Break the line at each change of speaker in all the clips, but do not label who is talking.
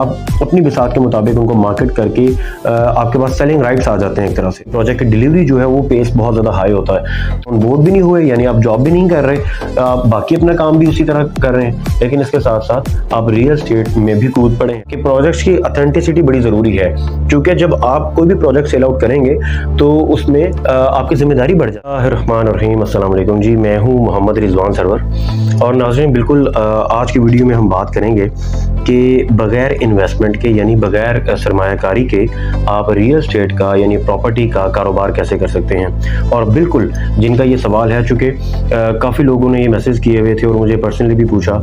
आप अपनी बिसात के मुताबिक उनको मार्केट करके आपके पास सेलिंग राइट्स आ जाते हैं। एक तरह से प्रोजेक्ट की डिलीवरी जो है वो पेस बहुत ज़्यादा हाई होता है। ऑन बोर्ड भी नहीं हुए, यानी आप जॉब भी नहीं कर रहे, आप बाकी अपना काम भी उसी तरह कर रहे हैं, लेकिन इसके साथ साथ आप रियल एस्टेट में भी कूद पड़े हैं कि प्रोजेक्ट्स की ऑथेंटिसिटी बड़ी ज़रूरी है। क्योंकि जब आप कोई भी प्रोजेक्ट सेल आउट करेंगे तो उसमें आपकी जिम्मेदारी बढ़ जाती है। रहमानिर्रहीम, अस्सलाम वालेकुम जी, मैं हूँ मोहम्मद रिजवान सरवर। और नाज़रीन, बिल्कुल आज की वीडियो में हम बात करेंगे कि बगैर इन्वेस्टमेंट के यानी बगैर सरमायाकारी के आप रियल एस्टेट का यानी प्रॉपर्टी का कारोबार कैसे कर सकते हैं। और बिल्कुल जिनका ये सवाल है, चूँकि काफ़ी लोगों ने ये मैसेज किए हुए थे और मुझे पर्सनली भी पूछा,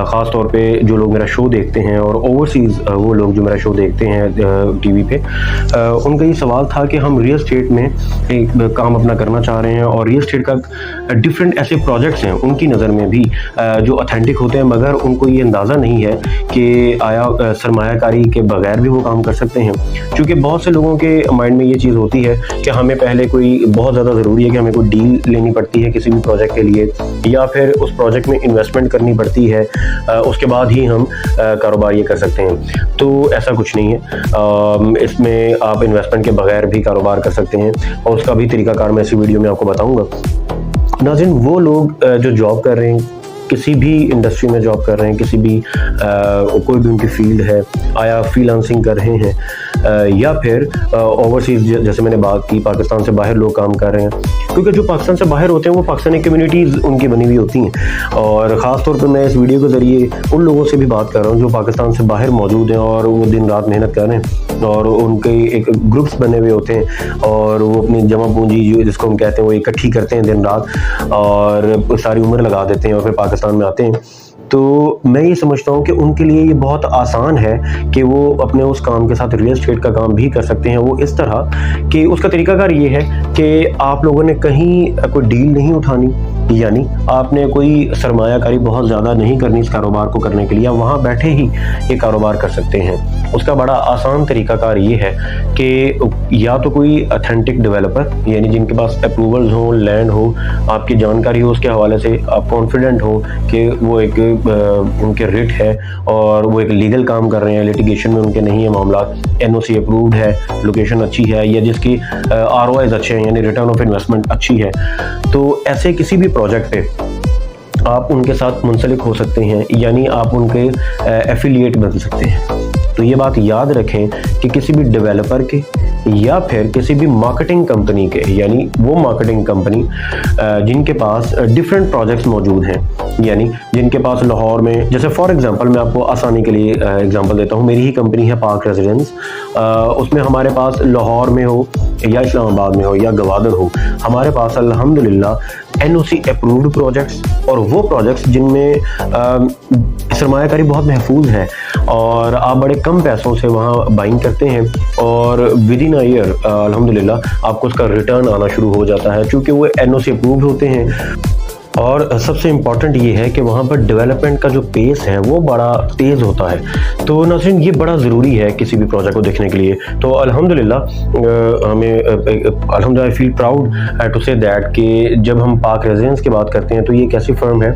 ख़ास तौर पे जो लोग मेरा शो देखते हैं और ओवरसीज़ वो लोग जो मेरा शो देखते हैं टीवी पे, उनका ये सवाल था कि हम रियल एस्टेट में एक काम अपना करना चाह रहे हैं और रियल एस्टेट का डिफरेंट ऐसे प्रोजेक्ट्स हैं उनकी नज़र में भी जो ऑथेंटिक होते हैं, मगर उनको ये अंदाज़ा नहीं है कि आया सरमायाकारी के बगैर भी वो काम कर सकते हैं। क्योंकि बहुत से लोगों के माइंड में ये चीज़ होती है कि हमें पहले कोई बहुत ज़्यादा ज़रूरी है कि हमें कोई डील लेनी पड़ती है किसी भी प्रोजेक्ट के लिए, या फिर उस प्रोजेक्ट में इन्वेस्टमेंट करनी पड़ती है, उसके बाद ही हम कारोबार ये कर सकते हैं। तो ऐसा कुछ नहीं है, इसमें आप इन्वेस्टमेंट के बगैर भी कारोबार कर सकते हैं और उसका भी तरीकाकार मैं इसी वीडियो में आपको बताऊँगा। नाज़रीन, वो लोग जो जॉब कर रहे हैं, किसी भी इंडस्ट्री में जॉब कर रहे हैं, किसी भी कोई भी उनकी फील्ड है, आया फ्रीलांसिंग कर रहे हैं या फिर ओवरसीज, जैसे मैंने बात की पाकिस्तान से बाहर लोग काम कर रहे हैं, क्योंकि जो पाकिस्तान से बाहर होते हैं वो पाकिस्तानी कम्युनिटीज़ उनकी बनी हुई होती हैं। और ख़ास तौर पे मैं इस वीडियो के ज़रिए उन लोगों से भी बात कर रहा हूँ जो पाकिस्तान से बाहर मौजूद हैं और वो दिन रात मेहनत कर रहे हैं और उनके एक ग्रुप्स बने हुए होते हैं और वो अपनी जमा पूंजी जिसको हम कहते हैं वो इकट्ठी करते हैं दिन रात और सारी उम्र लगा देते हैं और फिर पाकिस्तान में आते हैं। तो मैं ये समझता हूँ कि उनके लिए ये बहुत आसान है कि वो अपने उस काम के साथ रियल एस्टेट का काम भी कर सकते हैं। वो इस तरह कि उसका तरीकाकार ये है कि आप लोगों ने कहीं कोई डील नहीं उठानी, यानी आपने कोई सरमायाकारी बहुत ज़्यादा नहीं करनी इस कारोबार को करने के लिए, वहाँ बैठे ही ये कारोबार कर सकते हैं। उसका बड़ा आसान तरीकाकार ये है कि या तो कोई ऑथेंटिक डेवलपर, यानी जिनके पास अप्रूवल्स हो, लैंड हो, आपकी जानकारी हो, उसके हवाले से आप कॉन्फिडेंट हो कि वो एक उनके रेट है और वो एक लीगल काम कर रहे हैं, लिटिगेशन में उनके नहीं है मामला, NOC अप्रूव्ड है, लोकेशन अच्छी है, या जिसकी ROIs अच्छे हैं यानी रिटर्न ऑफ इन्वेस्टमेंट अच्छी है। तो ऐसे किसी भी प्रोजेक्ट पे आप उनके साथ मुंसलिक हो सकते हैं, यानी आप उनके एफिलिएट बन सकते हैं। तो ये बात याद रखें कि किसी भी डेवलपर के या फिर किसी भी मार्केटिंग कंपनी के, यानी वो मार्केटिंग कंपनी जिनके पास डिफरेंट प्रोजेक्ट्स मौजूद हैं, यानी जिनके पास लाहौर में, जैसे फॉर एग्जांपल मैं आपको आसानी के लिए एग्जांपल देता हूँ, मेरी ही कंपनी है पार्क रेजिडेंस, उसमें हमारे पास लाहौर में हो या इस्लामाबाद में हो या गवादर हो, हमारे पास अल्हम्दुलिल्लाह NOC अप्रूव्ड प्रोजेक्ट्स और वो प्रोजेक्ट्स जिनमें सरमायाकारी बहुत महफूज है और आप बड़े कम पैसों से वहाँ बाइंग करते हैं और विद इन अ ईयर अल्हम्दुलिल्लाह आपको उसका रिटर्न आना शुरू हो जाता है, क्योंकि वो NOC अप्रूव्ड होते हैं। और सबसे इम्पॉर्टेंट ये है कि वहाँ पर डेवलपमेंट का जो पेस है वो बड़ा तेज़ होता है। तो नाज़रीन, ये बड़ा ज़रूरी है किसी भी प्रोजेक्ट को देखने के लिए। तो अल्हम्दुलिल्लाह हमें अल्हम्दुलिल्लाह I feel proud to say that कि जब हम पार्क रेजिडेंस की बात करते हैं तो ये एक ऐसी फर्म है,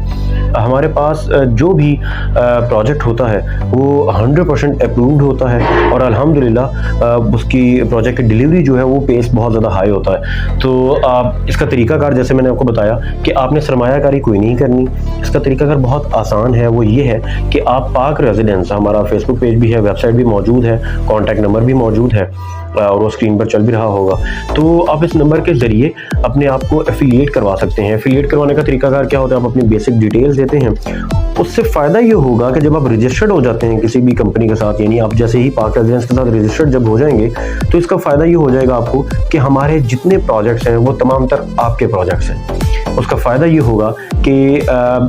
हमारे पास जो भी प्रोजेक्ट होता है वो 100% अप्रूव्ड होता है और अल्हम्दुलिल्लाह उसकी प्रोजेक्ट की डिलीवरी जो है वो पेस बहुत ज़्यादा हाई होता है। तो इसका तरीकाकार जैसे मैंने आपको बताया कि आपने सरमायाकारी कोई नहीं करनी, इसका तरीकाकार बहुत आसान है। वो ये है कि आप पार्क रेजिडेंस, हमारा फेसबुक पेज भी है, वेबसाइट भी मौजूद है, कॉन्टैक्ट नंबर भी मौजूद है और वो स्क्रीन पर चल भी रहा होगा। तो आप इस नंबर के ज़रिए अपने आप को एफिलिएट करवा सकते हैं। एफिलिएट करवाने का तरीकाकार क्या होता है, आप अपनी बेसिक डिटेल्स देते हैं, उससे फ़ायदा ये होगा कि जब आप रजिस्टर्ड हो जाते हैं किसी भी कंपनी के साथ, यानी आप जैसे ही पार्क रेजिडेंस के साथ रजिस्टर्ड जब हो जाएंगे तो इसका फ़ायदा ये हो जाएगा आपको कि हमारे जितने प्रोजेक्ट्स हैं वो तमाम तर आपके प्रोजेक्ट्स हैं। उसका फ़ायदा ये होगा कि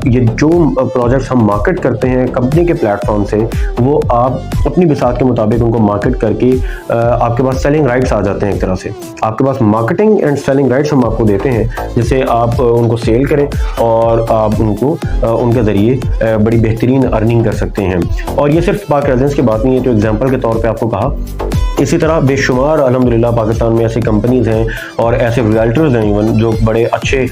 ये जो प्रोजेक्ट्स हम मार्केट करते हैं कंपनी के प्लेटफॉर्म से, वो आप अपनी बिसात के मुताबिक उनको मार्केट करके आपके पास सेलिंग राइट्स आ जाते हैं। एक तरह से आपके पास मार्केटिंग एंड सेलिंग राइट्स हम आपको देते हैं, जिससे आप उनको सेल करें और आप उनको उनके ज़रिए बड़ी बेहतरीन अर्निंग कर सकते हैं। और ये सिर्फ पार्क रेजिडेंस की बात नहीं है, तो एग्जांपल के तौर पे आपको कहा इसी तरह बेशुमार अल्हम्दुलिल्लाह पाकिस्तान में ऐसी कंपनीज हैं और ऐसे रियल्टर्स हैं इवन जो बड़े अच्छे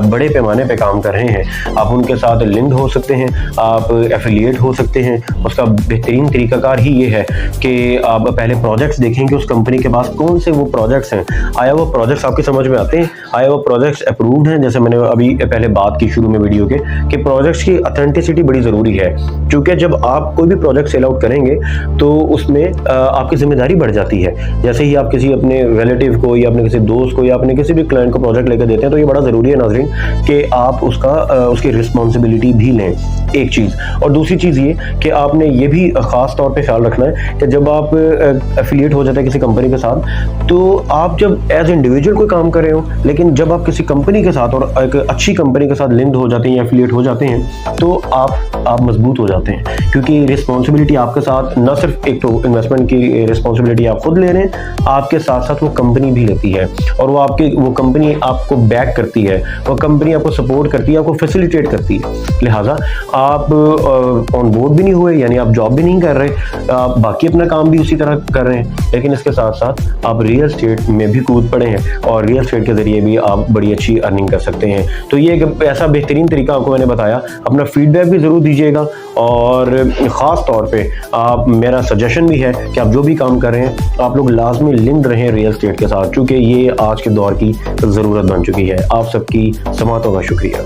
बड़े पैमाने पे काम कर रहे हैं। आप उनके साथ लिंक्ड हो सकते हैं, आप एफिलिएट हो सकते हैं। उसका बेहतरीन तरीकाकार ही ये है कि आप पहले प्रोजेक्ट्स देखें कि उस कंपनी के पास कौन से वो प्रोजेक्ट्स हैं, आया वो प्रोजेक्ट्स आपके समझ में आते हैं, आया वो प्रोजेक्ट्स अप्रूव्ड हैं। जैसे मैंने अभी पहले बात की शुरू में वीडियो के कि प्रोजेक्ट्स की ऑथेंटिसिटी बड़ी ज़रूरी है, क्योंकि जब आप कोई भी प्रोजेक्ट सेल आउट करेंगे तो उसमें आपकी जिम्मेदारी बढ़ जाती है। जैसे ही आप किसी अपने रिलेटिव को या अपने किसी दोस्त को या अपने किसी भी क्लाइंट को प्रोजेक्ट लेकर देते हैं तो ये बड़ा ज़रूरी है नाज़रीन कि आप उसकी रिस्पॉन्सिबिलिटी भी लें, एक चीज़। और दूसरी चीज़ ये कि आपने ये भी ख़ास तौर पे ख्याल रखना है कि जब आप एफिलिएट हो जाते हैं किसी कंपनी के साथ, तो आप जब एज इंडिविजुअल कोई काम कर रहे हो, लेकिन जब आप किसी कंपनी के साथ और एक अच्छी कंपनी के साथ लिंक्ड हो जाते हैं या एफिलिएट हो जाते हैं तो आप मजबूत हो जाते हैं, क्योंकि रिस्पॉन्सिबिलिटी आपके साथ न सिर्फ एक तो इन्वेस्टमेंट की रिस्पॉन्सिबिलिटी आप खुद ले रहे हैं, आपके साथ साथ वो कंपनी भी लेती है और वो कंपनी आपको बैक करती है, वो कंपनी आपको सपोर्ट करती है, आपको फैसिलिटेट करती है। लिहाजा आप ऑन बोर्ड भी नहीं हुए, यानी आप जॉब भी नहीं कर रहे, आप बाकी अपना काम भी उसी तरह कर रहे हैं, लेकिन इसके साथ साथ आप रियल एस्टेट में भी कूद पड़े हैं और रियल एस्टेट के जरिए भी आप बड़ी अच्छी अर्निंग कर सकते हैं। तो ये एक ऐसा बेहतरीन तरीका आपको मैंने बताया। अपना फीडबैक भी ज़रूर दीजिएगा और ख़ास तौर पे आप मेरा सजेशन भी है कि आप जो भी काम कर रहे हैं आप लोग लाजमी लिंक्ड रहें रियल एस्टेट के साथ, चूँकि ये आज के दौर की ज़रूरत बन चुकी है। आप सबकी समातों का शुक्रिया।